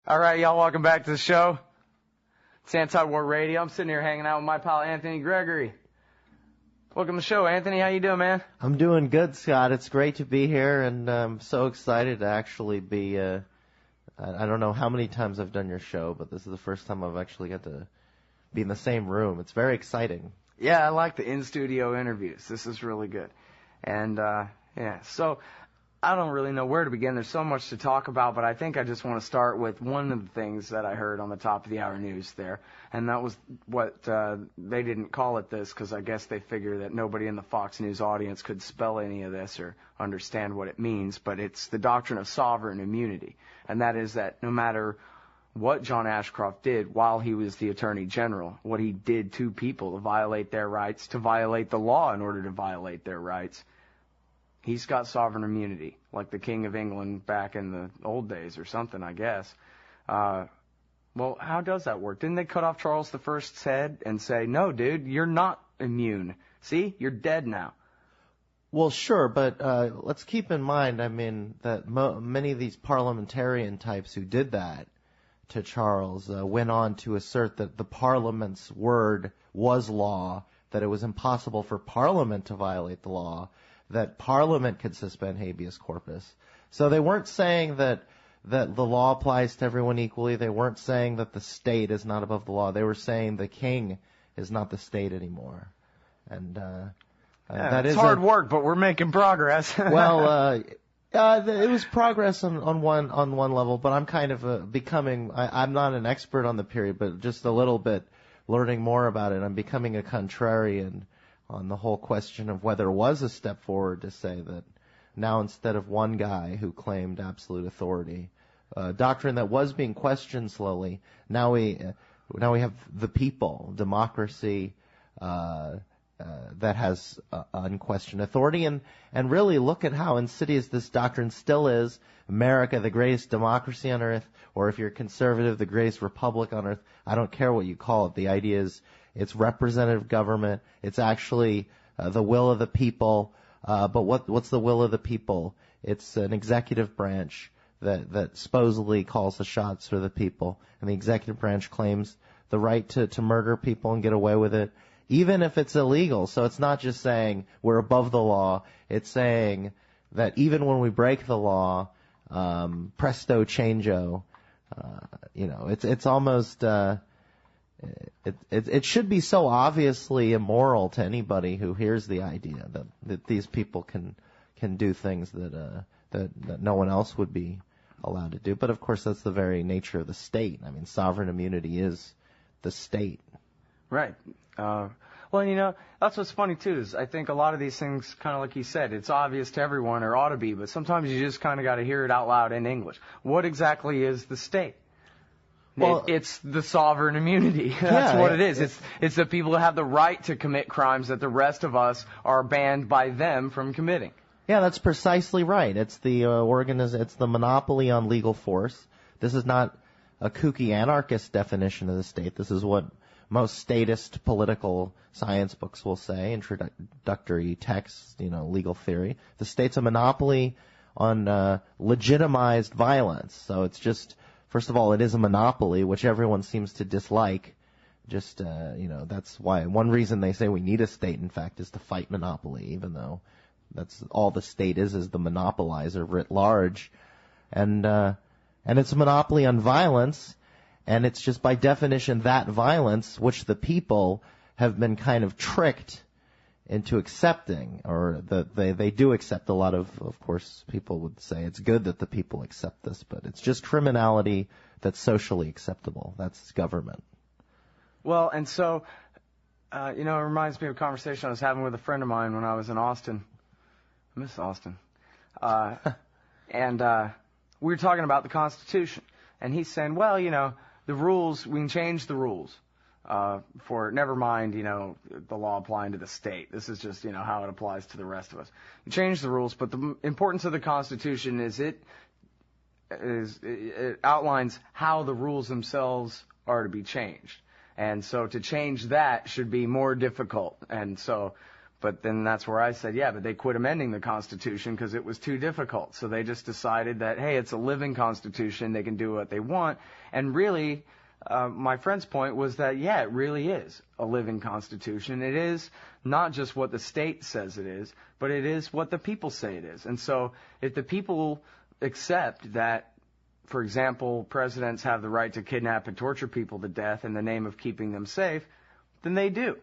All right, y'all, welcome back to the show. It's Antiwar Radio. I'm sitting here hanging out with my pal Anthony Gregory. Welcome to the show, Anthony. How you doing, man? I'm doing good, Scott. It's great to be here, and I'm so excited to actually be, I don't know how many times I've done your show, but this is the first time I've actually got to be in the same room. It's very exciting. Yeah, I like the in-studio interviews. This is really good. And, so I don't really know where to begin. There's so much to talk about, but I think I just want to start with one of the things that I heard on the top of the hour news there, and that was what they didn't call it this because I guess they figure that nobody in the Fox News audience could spell any of this or understand what it means, but it's the doctrine of sovereign immunity, and that is that no matter what John Ashcroft did while he was the Attorney General, what he did to people to violate their rights, to violate the law in order to violate their rights, he's got sovereign immunity, like the King of England back in the old days or something, I guess. Well, how does that work? Didn't they cut off Charles I's head and say, no, dude, you're not immune. See, you're dead now. Well, sure, but let's keep in mind, that many of these parliamentarian types who did that to Charles went on to assert that the Parliament's word was law, that it was impossible for Parliament to violate the law, that Parliament could suspend habeas corpus. So they weren't saying that the law applies to everyone equally. They weren't saying that the state is not above the law. They were saying the king is not the state anymore. And that is hard work, but we're making progress. Well, it was progress on one level, but I'm kind of becoming. I'm not an expert on the period, but just a little bit learning more about it. I'm becoming a contrarian on the whole question of whether it was a step forward to say that now instead of one guy who claimed absolute authority, a doctrine that was being questioned slowly, now we have the people, democracy, that has unquestioned authority, and really look at how insidious this doctrine still is. America, the greatest democracy on earth, or if you're conservative, the greatest republic on earth. I don't care what you call it. The idea is it's representative government. It's actually the will of the people. But what's the will of the people? It's an executive branch that supposedly calls the shots for the people, and the executive branch claims the right to murder people and get away with it, even if it's illegal. So it's not just saying we're above the law. It's saying that even when we break the law, presto changeo. It's almost. It should be so obviously immoral to anybody who hears the idea that these people can do things that no one else would be allowed to do. But of course, that's the very nature of the state. Sovereign immunity is the state. Right. Well, that's what's funny too, is I think a lot of these things, kind of like you said, it's obvious to everyone, or ought to be, but sometimes you just kind of got to hear it out loud in English. What exactly is the state? Well, it's the sovereign immunity. That's what it is. It's the people who have the right to commit crimes that the rest of us are banned by them from committing. Yeah, that's precisely right. It's the it's the monopoly on legal force. This is not a kooky anarchist definition of the state. This is what most statist political science books will say, introductory texts, legal theory. The state's a monopoly on legitimized violence. So it's just, first of all, it is a monopoly, which everyone seems to dislike. Just, that's why one reason they say we need a state, in fact, is to fight monopoly, even though that's all the state is the monopolizer writ large. And it's a monopoly on violence. And it's just by definition that violence which the people have been kind of tricked into accepting, or that they do accept. A lot of course, people would say it's good that the people accept this, but it's just criminality that's socially acceptable. That's government. Well, and so, it reminds me of a conversation I was having with a friend of mine when I was in Austin. I miss Austin. And we were talking about the Constitution. And he's saying, well, the rules, we can change the rules for, never mind, the law applying to the state. This is just, how it applies to the rest of us. You change the rules, but the importance of the Constitution is it outlines how the rules themselves are to be changed. And so to change that should be more difficult. And so But then that's where I said, yeah, but they quit amending the Constitution because it was too difficult. So they just decided that, hey, it's a living Constitution. They can do what they want. And really, my friend's point was that, yeah, it really is a living Constitution. It is not just what the state says it is, but it is what the people say it is. And so if the people accept that, for example, presidents have the right to kidnap and torture people to death in the name of keeping them safe, then they do.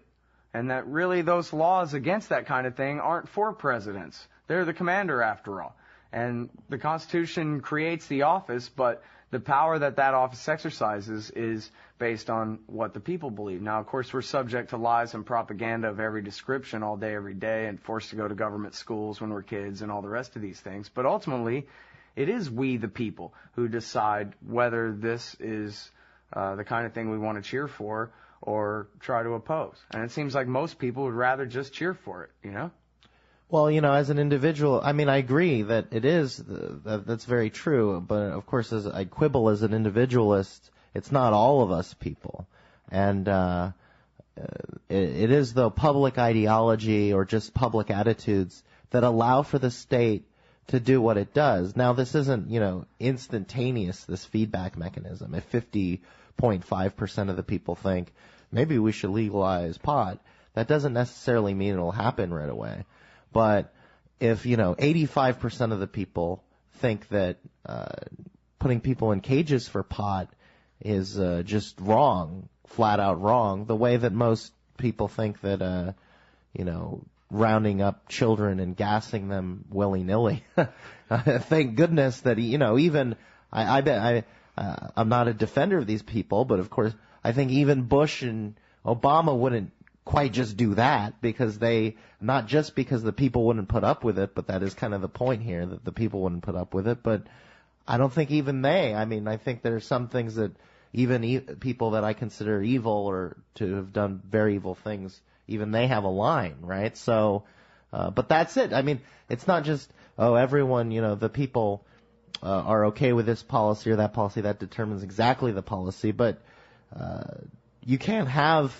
And that really those laws against that kind of thing aren't for presidents. They're the commander, after all. And the Constitution creates the office, but the power that office exercises is based on what the people believe. Now, of course, we're subject to lies and propaganda of every description all day, every day, and forced to go to government schools when we're kids and all the rest of these things. But ultimately, it is we, the people, who decide whether this is the kind of thing we want to cheer for or try to oppose. And it seems like most people would rather just cheer for it, you know? Well, as an individual, I mean, I agree that it is, that's very true, but of course, as I quibble as an individualist, it's not all of us people. And it is the public ideology or just public attitudes that allow for the state to do what it does. Now, this isn't, instantaneous, this feedback mechanism. If 50.5% of the people think, maybe we should legalize pot, that doesn't necessarily mean it'll happen right away. But if, 85% of the people think that putting people in cages for pot is just wrong, flat out wrong, the way that most people think that, rounding up children and gassing them willy-nilly. Thank goodness that, even, I'm not a defender of these people, but of course, I think even Bush and Obama wouldn't quite just do that because not just because the people wouldn't put up with it, but that is kind of the point here, that the people wouldn't put up with it. But I don't think even I think there are some things that even people that I consider evil or to have done very evil things, even they have a line, right? So, but that's it. I mean, it's not just, everyone, the people are okay with this policy or that policy, that determines exactly the policy, but you can't have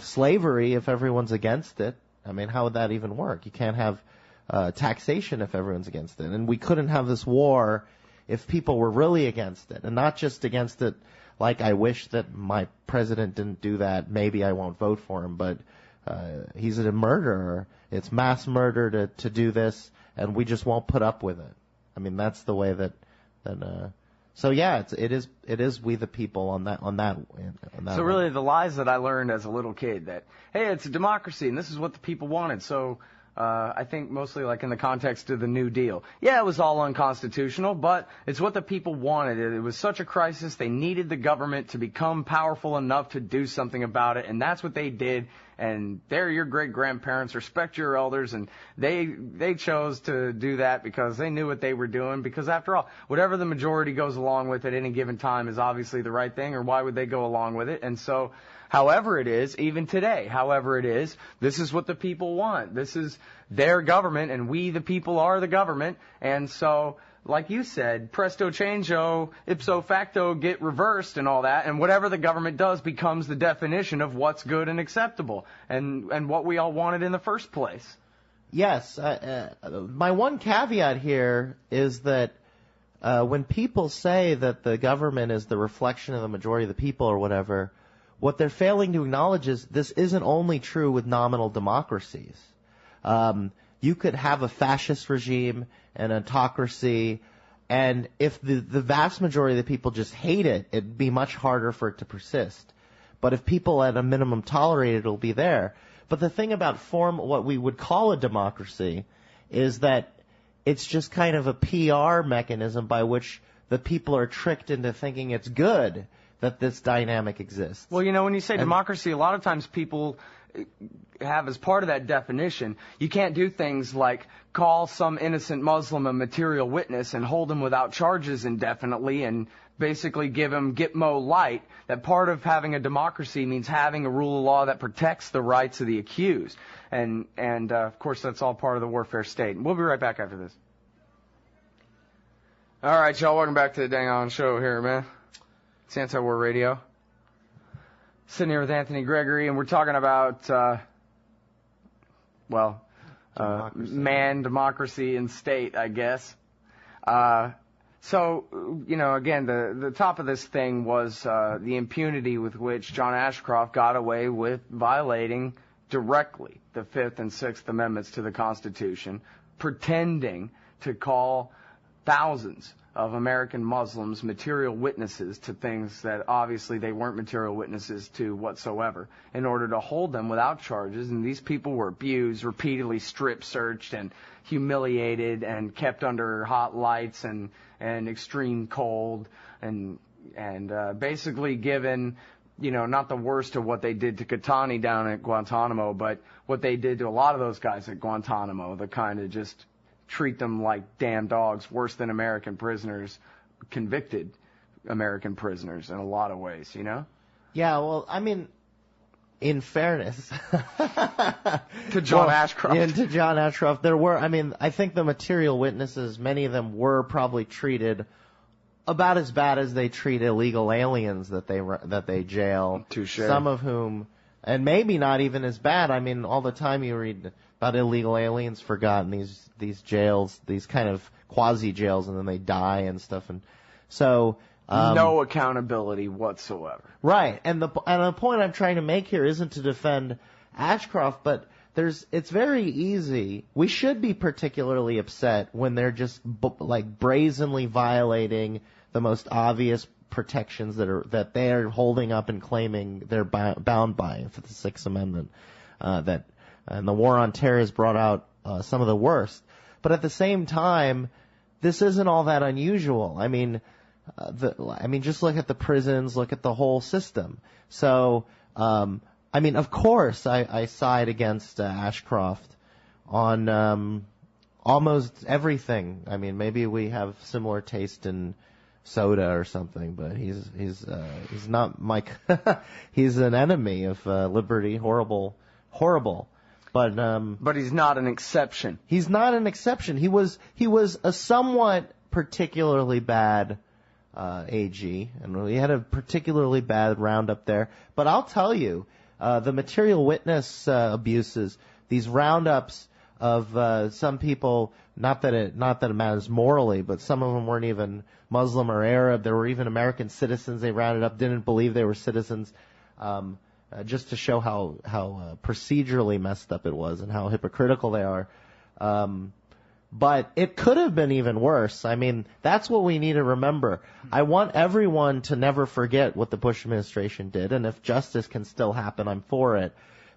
slavery if everyone's against it. I mean, how would that even work? You can't have taxation if everyone's against it. And we couldn't have this war if people were really against it, and not just against it like I wish that my president didn't do that, maybe I won't vote for him, but he's a murderer. It's mass murder to do this, and we just won't put up with it. I mean, that's the way that so yeah, it is we the people on that. So really, the lies that I learned as a little kid that, hey, it's a democracy and this is what the people wanted. So I think mostly like in the context of the New Deal. Yeah, it was all unconstitutional, but it's what the people wanted. It was such a crisis. They needed the government to become powerful enough to do something about it, and that's what they did. And they're your great-grandparents. Respect your elders, and they chose to do that because they knew what they were doing. Because after all, whatever the majority goes along with at any given time is obviously the right thing, or why would they go along with it? And so, however it is, even today, however it is, this is what the people want. This is their government, and we, the people, are the government. And so, like you said, presto changeo, ipso facto, get reversed and all that, and whatever the government does becomes the definition of what's good and acceptable, and what we all wanted in the first place. Yes. My one caveat here is that when people say that the government is the reflection of the majority of the people or whatever, what they're failing to acknowledge is this isn't only true with nominal democracies. You could have a fascist regime, an autocracy, and if the vast majority of the people just hate it, it'd be much harder for it to persist. But if people at a minimum tolerate it, it'll be there. But the thing about what we would call a democracy is that it's just kind of a PR mechanism by which the people are tricked into thinking it's good that this dynamic exists. Well, when you say democracy, a lot of times people have as part of that definition, you can't do things like call some innocent Muslim a material witness and hold him without charges indefinitely and basically give him Gitmo light. That part of having a democracy means having a rule of law that protects the rights of the accused. And of course, that's all part of the warfare state. We'll be right back after this. All right, y'all, welcome back to the Dang On Show here, man. It's Antiwar Radio. Sitting here with Anthony Gregory, and we're talking about man, democracy, and state, I guess. So, again, the top of this thing was the impunity with which John Ashcroft got away with violating directly the Fifth and Sixth Amendments to the Constitution, pretending to call thousands of American Muslims material witnesses to things that obviously they weren't material witnesses to whatsoever, in order to hold them without charges. And these people were abused, repeatedly strip searched and humiliated and kept under hot lights and extreme cold and basically given, not the worst of what they did to Katani down at Guantanamo, but what they did to a lot of those guys at Guantanamo, the kind of just treat them like damn dogs, worse than American prisoners, convicted American prisoners in a lot of ways, Yeah, well, I mean, in fairness to John Ashcroft. Yeah, to John Ashcroft, I think the material witnesses, many of them were probably treated about as bad as they treat illegal aliens that they jail. Touche. Some of whom, and maybe not even as bad. I mean, all the time you read about illegal aliens forgotten these jails, these kind of quasi jails, and then they die and stuff, and so no accountability whatsoever. Right, and the point I'm trying to make here isn't to defend Ashcroft, but it's very easy. We should be particularly upset when they're just brazenly violating the most obvious protections that they are holding up and claiming they're bound by for the Sixth Amendment. And the war on terror has brought out some of the worst. But at the same time, this isn't all that unusual. I mean, just look at the prisons, look at the whole system. So, of course, I side against Ashcroft on almost everything. I mean, maybe we have similar taste in soda or something, but he's not my. He's an enemy of liberty. Horrible. But he's not an exception. He's not an exception. He was a somewhat particularly bad AG, and we had a particularly bad roundup there. But I'll tell you, the material witness abuses, these roundups of some people, not that it matters morally, but some of them weren't even Muslim or Arab. There were even American citizens they rounded up, didn't believe they were citizens. Just to show how procedurally messed up it was and how hypocritical they are. But it could have been even worse. I mean, that's what we need to remember. I want everyone to never forget what the Bush administration did, and if justice can still happen, I'm for it.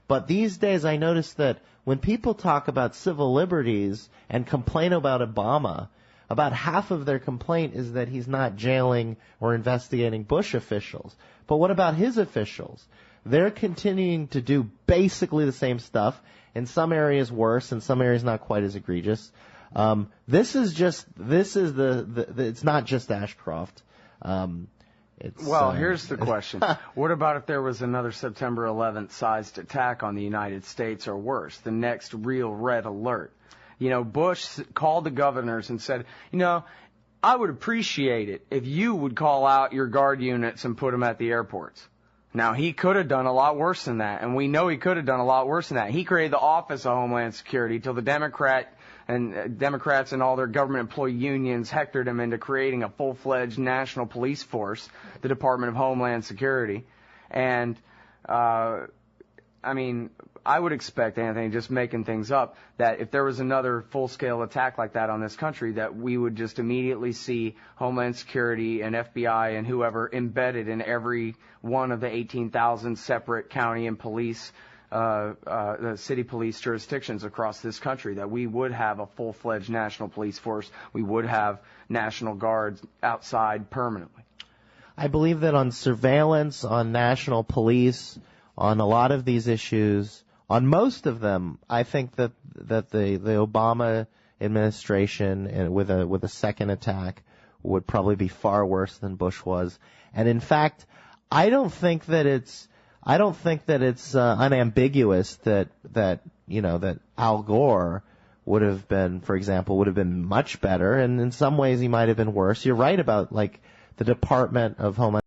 But these days I notice that when people talk about civil liberties and complain about Obama, about half of their complaint is that he's not jailing or investigating Bush officials. But what about his officials? They're continuing to do basically the same stuff. In some areas worse, in some areas not quite as egregious. It's not just Ashcroft. Here's the question. What about if there was another September 11th sized attack on the United States, or worse, the next real red alert? Bush called the governors and said, I would appreciate it if you would call out your guard units and put them at the airports. Now, he could have done a lot worse than that, and we know he could have done a lot worse than that. He created the Office of Homeland Security till the Democrats and all their government employee unions hectored him into creating a full-fledged national police force, the Department of Homeland Security. And, I would expect, Anthony, just making things up, that if there was another full-scale attack like that on this country, that we would just immediately see Homeland Security and FBI and whoever embedded in every one of the 18,000 separate county and police, the city police jurisdictions across this country, that we would have a full-fledged national police force. We would have National Guards outside permanently. I believe that on surveillance, on national police, on a lot of these issues, on most of them, I think that the Obama administration, and with a second attack, would probably be far worse than Bush was. And in fact, I don't think that it's unambiguous that Al Gore would have been much better, and in some ways he might have been worse. You're right about the Department of Homeland